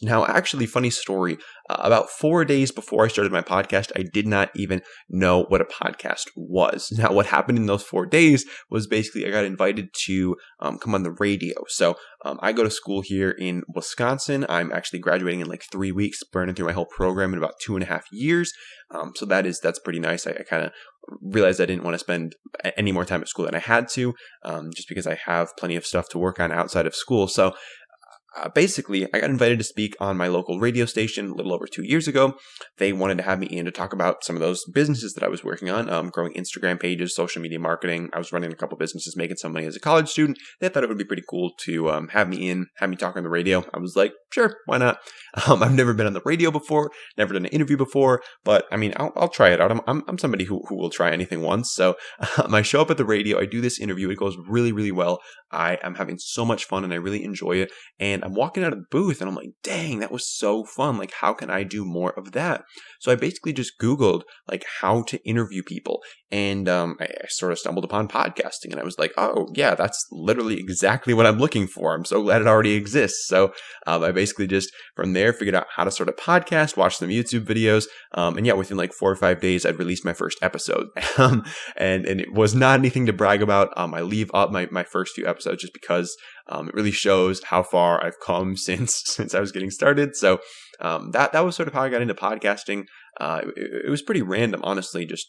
Now, actually, funny story, about 4 days before I started my podcast, I did not even know what a podcast was. Now, what happened in those 4 days was basically I got invited to come on the radio. So I go to school here in Wisconsin. I'm actually graduating in like 3 weeks, burning through my whole program in about 2.5 years. So that's pretty nice. I kind of realized I didn't want to spend any more time at school than I had to, just because I have plenty of stuff to work on outside of school. So basically, I got invited to speak on my local radio station a little over 2 years ago. They wanted to have me in to talk about some of those businesses that I was working on, growing Instagram pages, social media marketing. I was running a couple businesses, making some money as a college student. They thought it would be pretty cool to have me in, have me talk on the radio. I was like, sure, why not? I've never been on the radio before, never done an interview before, but I mean, I'll try it out. I'm somebody who will try anything once. So I show up at the radio, I do this interview. It goes really, really well. I am having so much fun and I really enjoy it. And I'm walking out of the booth and I'm like, dang, that was so fun. Like, how can I do more of that? So I basically just Googled like how to interview people. And I sort of stumbled upon podcasting and I was like, oh yeah, that's literally exactly what I'm looking for. I'm so glad it already exists. So I basically just from there figured out how to start a podcast, watch some YouTube videos. And yeah, within like 4 or 5 days, I'd released my first episode. And it was not anything to brag about. I leave up my first few episodes just because it really shows how far I've come since I was getting started. So that was sort of how I got into podcasting. It was pretty random, honestly. Just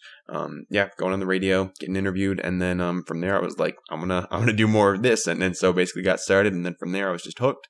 going on the radio, getting interviewed, and then from there I was like, I'm gonna do more of this, and then so basically got started, and then from there I was just hooked.